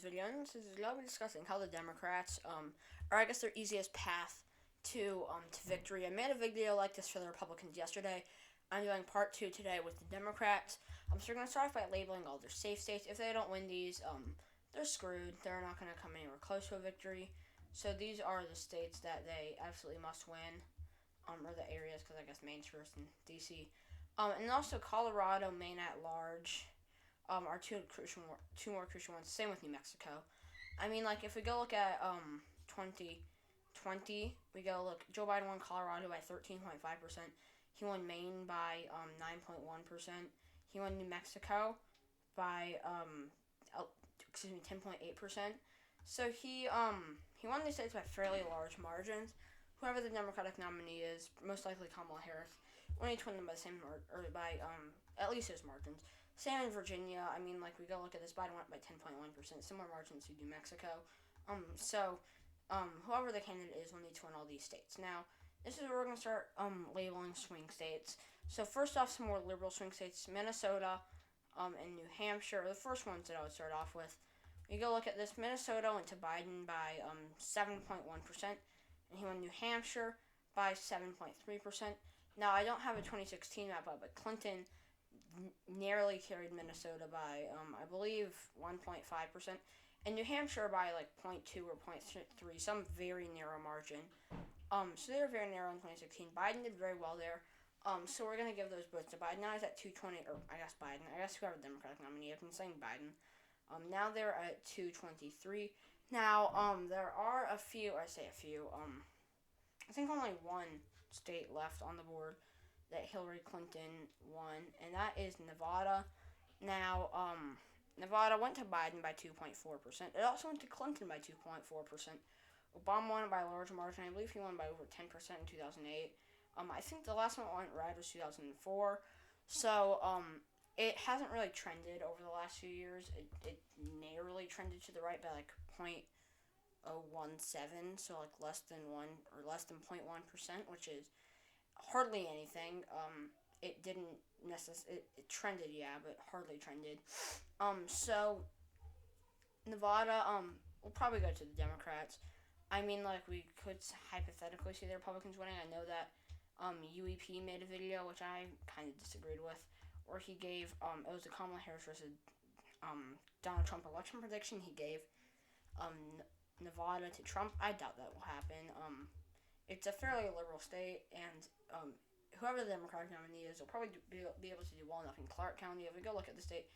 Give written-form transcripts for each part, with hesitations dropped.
today's video, and this is going to be discussing how the Democrats, or I guess their easiest path to victory. I made a video like this for the Republicans yesterday. I'm doing part 2 today with the Democrats. So we're going to start off by labeling all their safe states. If they don't win these, they're screwed. They're not going to come anywhere close to a victory. So these are the states that they absolutely must win, or the areas, because I guess Maine's first in D.C. And also Colorado, Maine at large. Are two more crucial ones. Same with New Mexico. I mean, like, if we go look at 2020, we go look. Joe Biden won Colorado by 13.5%. He won Maine by 9.1%. He won New Mexico by 10.8%. So he won these states by fairly large margins. Whoever the Democratic nominee is, most likely Kamala Harris, will need to win them by the same or by at least his margins. Same in Virginia. I mean, like, we go look at this. Biden went by 10.1%, similar margins to New Mexico. Whoever the candidate is will need to win all these states. Now, this is where we're going to start labeling swing states. So first off, some more liberal swing states: Minnesota, and New Hampshire are the first ones that I would start off with. You go look at this. Minnesota went to Biden by 7.1%, and he won New Hampshire by 7.3%. Now, I don't have a 2016 map up, but Clinton narrowly carried Minnesota by, I believe, 1.5%, and New Hampshire by like 0.2 or 0.3, some very narrow margin. So they were very narrow in 2016. Biden did very well there. So we're going to give those votes to Biden. Now he's at 220, or I guess Biden. I guess whoever the Democratic nominee, I've been saying Biden. Now they're at 223. Now, there are a few, I think only one state left on the board that Hillary Clinton won, and that is Nevada. Now, Nevada went to Biden by 2.4%. It also went to Clinton by 2.4%. Obama won by a large margin. I believe he won by over 10% in 2008. I think the last one that went right was 2004. So, it hasn't really trended over the last few years. It narrowly trended to the right by like 0.017, so like less than 1 or less than 0.1%, which is hardly anything. It didn't necessarily. It trended, yeah, but hardly trended. So Nevada, will probably go to the Democrats. I mean, like, we could hypothetically see the Republicans winning. I know that UEP made a video which I kind of disagreed with, where he gave it was a Kamala Harris versus Donald Trump election prediction. He gave Nevada to Trump. I doubt that will happen. It's a fairly liberal state, and whoever the Democratic nominee is will probably be able to do well enough in Clark County. If we go look at the state,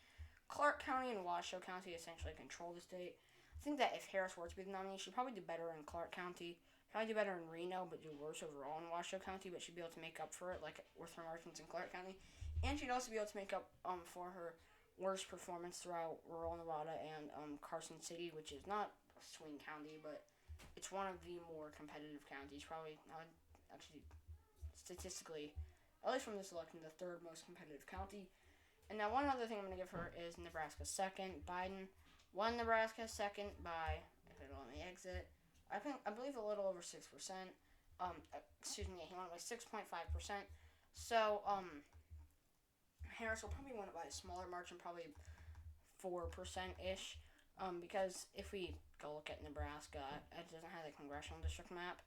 Clark County and Washoe County essentially control the state. I think that if Harris were to be the nominee, she'd probably do better in Clark County, probably do better in Reno, but do worse overall in Washoe County, but she'd be able to make up for it, like, with her margins in Clark County. And she'd also be able to make up for her worst performance throughout rural Nevada and Carson City, which is not a swing county, but it's one of the more competitive counties. Probably, actually, statistically, at least from this election, the third most competitive county. And now one other thing I'm going to give her is Nebraska second. Biden won Nebraska second by, if it'll let me exit, I believe a little over 6%. He won by 6.5%. So, Harris will probably win it by a smaller margin, probably 4%-ish. Because if we go look at Nebraska, it doesn't have the congressional district map.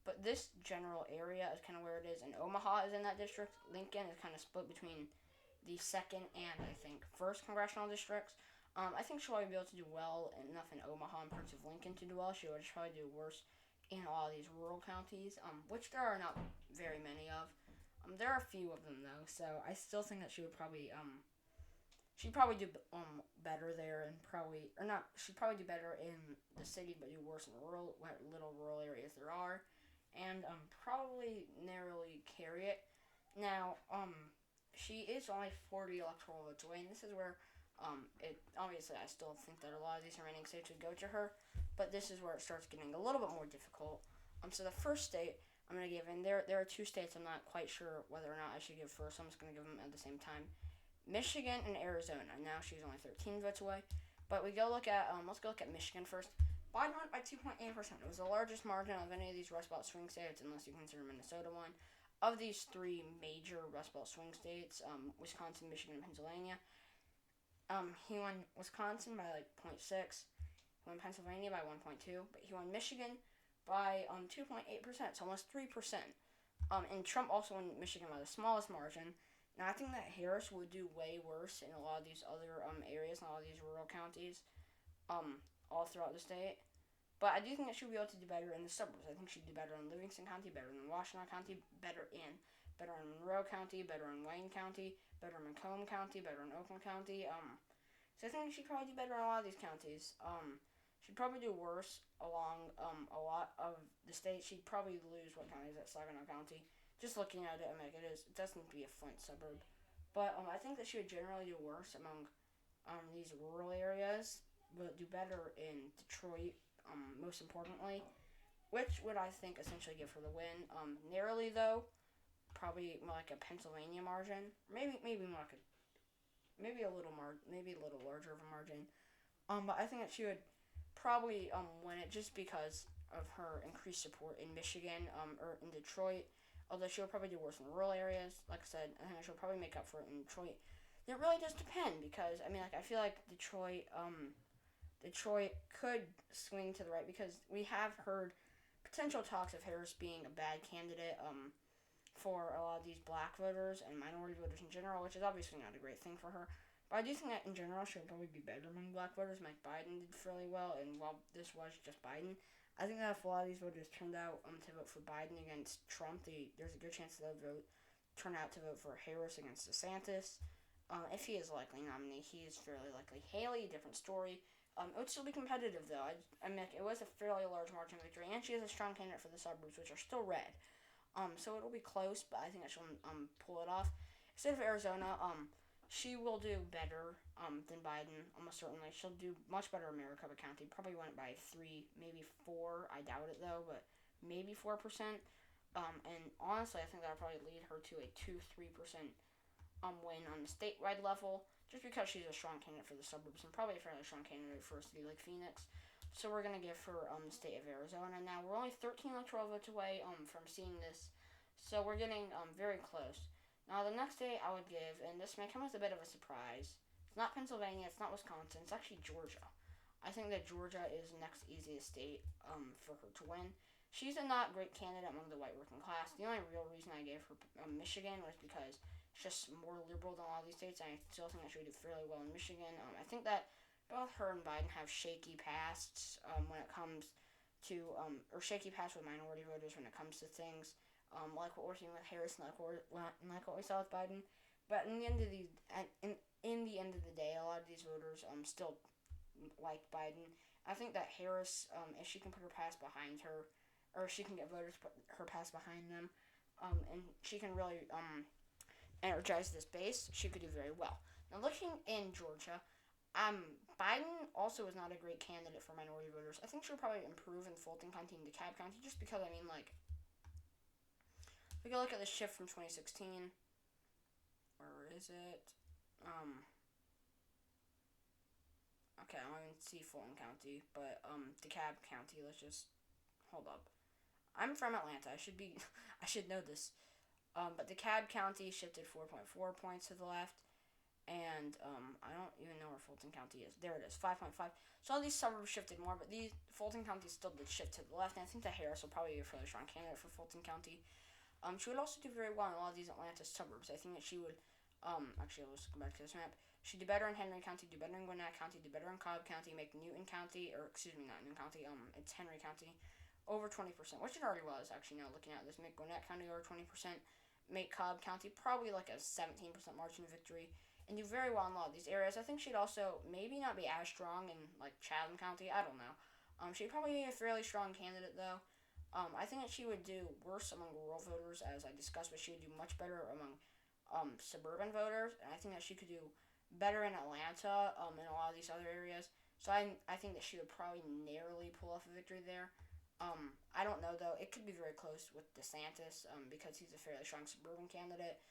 But this general area is kind of where it is, and Omaha is in that district. Lincoln is kind of split between the second and, I think, first congressional districts. I think she'll probably be able to do well enough in Omaha and parts of Lincoln to do well. She would probably do worse in a lot of these rural counties, which there are not very many of. There are a few of them, though, so I still think that she would probably, she'd probably do better there, and she'd probably do better in the city, but do worse in the little rural areas there are, and probably narrowly carry it. Now, she is only 40 electoral votes away, and this is where obviously I still think that a lot of these remaining states would go to her, but this is where it starts getting a little bit more difficult. So the first state I'm going to give, and there are two states I'm not quite sure whether or not I should give first, so I'm just going to give them at the same time. Michigan and Arizona. Now she's only 13 votes away, but let's go look at Michigan first. Biden went by 2.8%. It was the largest margin of any of these Rust Belt swing states, unless you consider Minnesota one. Of these three major Rust Belt swing states, Wisconsin, Michigan, and Pennsylvania, he won Wisconsin by like 0.6, He won Pennsylvania by 1.2, but he won Michigan by 2.8%, so almost 3%. And Trump also won Michigan by the smallest margin. Now, I think that Harris would do way worse in a lot of these other areas, and a lot of these rural counties, all throughout the state. But I do think that she would be able to do better in the suburbs. I think she'd do better in Livingston County, better in Washington County, better in Monroe County, better in Wayne County, better in Macomb County, better in Oakland County. So I think she'd probably do better in a lot of these counties. She'd probably do worse along a lot of the state. She'd probably lose what county is that? Saginaw County. Just looking at it, I'm like, it doesn't be a Flint suburb. But I think that she would generally do worse among these rural areas, but do better in Detroit, most importantly, which would, I think, essentially give her the win. Narrowly, though, probably more like a Pennsylvania margin, maybe more like maybe a little larger of a margin. But I think that she would probably win it just because of her increased support in Michigan, or in Detroit. Although she'll probably do worse in rural areas. Like I said, I think she'll probably make up for it in Detroit. It really does depend because I feel like Detroit could swing to the right because we have heard potential talks of Harris being a bad candidate for a lot of these black voters and minority voters in general, which is obviously not a great thing for her. But I do think that in general she would probably be better among black voters. Mike Biden did fairly well, and while this was just Biden, I think that if a lot of these voters turned out to vote for Biden against Trump, there's a good chance they'll turn out to vote for Harris against DeSantis. If he is likely nominee, he is fairly likely. Haley, different story. It would still be competitive, though. It was a fairly large margin victory, and she is a strong candidate for the suburbs, which are still red. So it'll be close, but I think that she'll pull it off. State of Arizona, she will do better than Biden, almost certainly. She'll do much better in Maricopa County. Probably went by 3, maybe 4. I doubt it, though, but maybe 4%. And honestly, I think that'll probably lead her to a 2-3% win on the statewide level, just because she's a strong candidate for the suburbs and probably a fairly strong candidate for a city like Phoenix. So we're going to give her the state of Arizona. Now, we're only 13 electoral votes away from seeing this, so we're getting very close. Now, the next state I would give, and this may come as a bit of a surprise, it's not Pennsylvania, it's not Wisconsin, it's actually Georgia. I think that Georgia is the next easiest state for her to win. She's a not great candidate among the white working class. The only real reason I gave her Michigan was because it's just more liberal than a lot of these states, and I still think that she would do fairly well in Michigan. I think that both her and Biden have shaky pasts when it comes to, or shaky past with minority voters when it comes to things, like what we're seeing with Harris and like what we saw with Biden. But in the end of the day, a lot of these voters still like Biden. I think that Harris, if she can put her past behind her, or if she can get voters put her past behind them, and she can really energize this base, she could do very well. Now, looking in Georgia, Biden also is not a great candidate for minority voters. I think she'll probably improve in Fulton County and DeKalb County just because, if we go look at the shift from 2016, where is it? Okay, I don't even see Fulton County, but DeKalb County, let's just hold up. I'm from Atlanta. I should know this. But DeKalb County shifted 4.4 points to the left. And I don't even know where Fulton County is. There it is, 5.5. So all these suburbs shifted more, but Fulton County still did shift to the left. And I think that Harris will probably be a fairly strong candidate for Fulton County. She would also do very well in a lot of these Atlanta suburbs. I think that she would, actually, let's go back to this map. She'd do better in Henry County, do better in Gwinnett County, do better in Cobb County, make Newton County, or excuse me, not Newton County, it's Henry County, over 20%, which it already was, actually, now looking at this. Make Gwinnett County over 20%, make Cobb County probably like a 17% margin of victory, and do very well in a lot of these areas. I think she'd also maybe not be as strong in like Chatham County. I don't know. She'd probably be a fairly strong candidate though. I think that she would do worse among rural voters, as I discussed, but she would do much better among suburban voters. And I think that she could do better in Atlanta and a lot of these other areas. So I think that she would probably narrowly pull off a victory there. I don't know though. It could be very close with DeSantis because he's a fairly strong suburban candidate.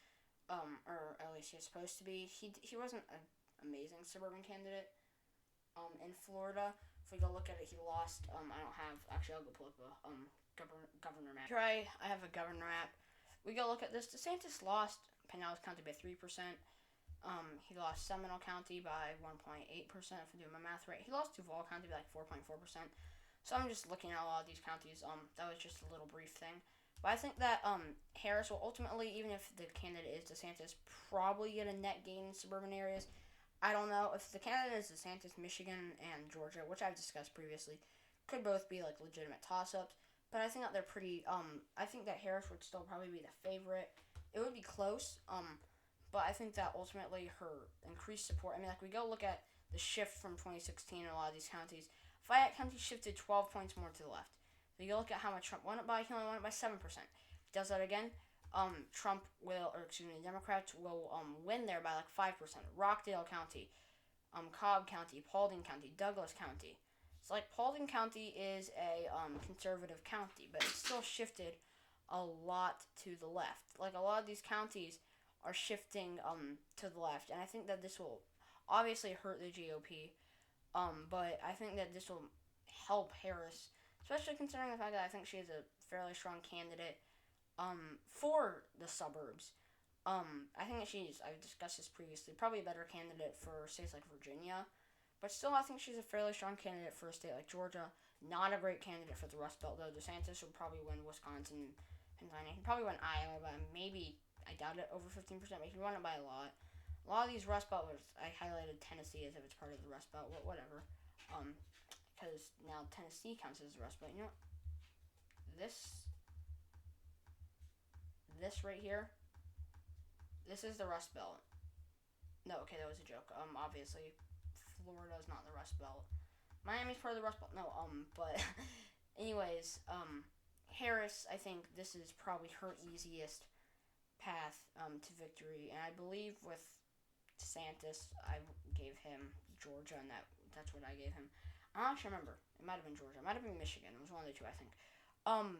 Or at least he's supposed to be. He wasn't an amazing suburban candidate in Florida. If we go look at it, he lost. I'll go pull up a governor map. Here I have a governor map. We go look at this. DeSantis lost Pinellas County by 3%. He lost Seminole County by 1.8%, if I'm doing my math right. He lost Duval County by like 4.4%. So I'm just looking at a lot of these counties. That was just a little brief thing. But I think that Harris will ultimately, even if the candidate is DeSantis, probably get a net gain in suburban areas. I don't know if the candidate is DeSantis, Michigan and Georgia, which I've discussed previously, could both be like legitimate toss-ups. But I think that they're pretty. I think that Harris would still probably be the favorite. It would be close. But I think that ultimately her increased support. I mean, like we go look at the shift from 2016 in a lot of these counties. Fayette County shifted 12 points more to the left. If you look at how much Trump won it by, he only won it by 7%. If he does that again, the Democrats will win there by like 5%. Rockdale County, Cobb County, Paulding County, Douglas County. So like Paulding County is a conservative county, but it's still shifted a lot to the left. Like a lot of these counties are shifting to the left, and I think that this will obviously hurt the GOP. But I think that this will help Harris, especially considering the fact that I think she is a fairly strong candidate for the suburbs. I think that I've discussed this previously, probably a better candidate for states like Virginia. But still, I think she's a fairly strong candidate for a state like Georgia. Not a great candidate for the Rust Belt, though. DeSantis would probably win Wisconsin, Pennsylvania. He'd probably win Iowa by maybe, I doubt it, over 15%, but he'd win it by a lot. A lot of these Rust Belters, I highlighted Tennessee as if it's part of the Rust Belt, whatever. Because now Tennessee counts as the Rust Belt. You know, this right here, this is the Rust Belt. No, okay, that was a joke. Obviously, Florida's not the Rust Belt. Miami's part of the Rust Belt. No, but anyways, Harris, I think this is probably her easiest path to victory, and I believe with DeSantis, I gave him Georgia, and that's what I gave him. I don't actually remember. It might have been Georgia. It might have been Michigan. It was one of the two, I think.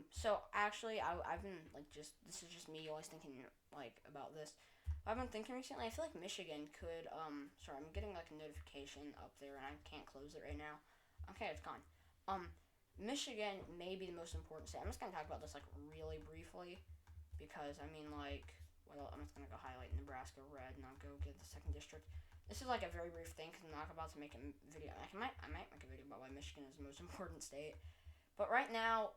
So actually, I've been like this is just me always thinking like about this. I've been thinking recently. I feel like Michigan could. Sorry, I'm getting like a notification up there, and I can't close it right now. Okay, it's gone. Michigan may be the most important state. I'm just gonna talk about this like really briefly, because I mean like, well, I'm just gonna go highlight Nebraska red, and I'll go get the second district. This is like a very brief thing because I'm not about to make a video. I might make a video about why Michigan is the most important state, but right now,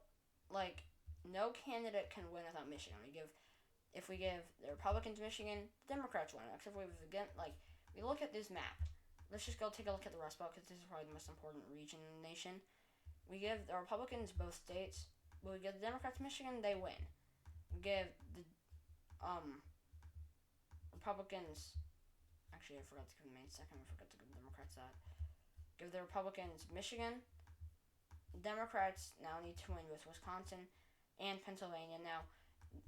like, no candidate can win without Michigan. If we give the Republicans Michigan, the Democrats win. Except we look at this map. Let's just go take a look at the Rust Belt because this is probably the most important region in the nation. We give the Republicans both states, but we give the Democrats Michigan, they win. We give the Republicans. Actually, I forgot to give the main second. I forgot to give the Democrats that. Give the Republicans Michigan. The Democrats now need to win with Wisconsin and Pennsylvania. Now,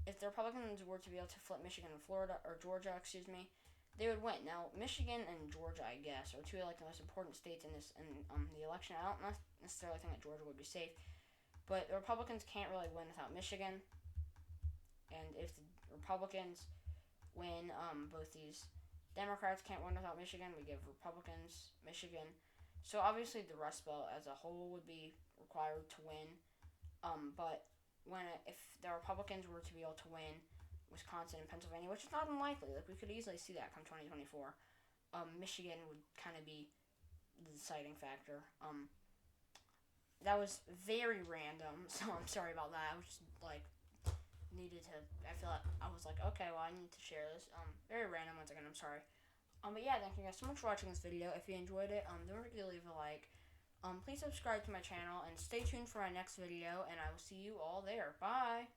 if the Republicans were to be able to flip Michigan and Florida, or Georgia, they would win. Now, Michigan and Georgia, I guess, are two of like the most important states in the election. I don't necessarily think that Georgia would be safe, but the Republicans can't really win without Michigan. And if the Republicans win both these, Democrats can't win without Michigan. We give Republicans Michigan. So obviously the Rust Belt as a whole would be required to win. But if the Republicans were to be able to win Wisconsin and Pennsylvania, which is not unlikely, like we could easily see that come 2024, Michigan would kind of be the deciding factor. That was very random, so I'm sorry about that. I was just like I feel like I was like, okay, well, I need to share this. Very random once again. I'm sorry. But yeah, thank you guys so much for watching this video. If you enjoyed it, don't forget to leave a like. Please subscribe to my channel and stay tuned for my next video, and I will see you all there. Bye!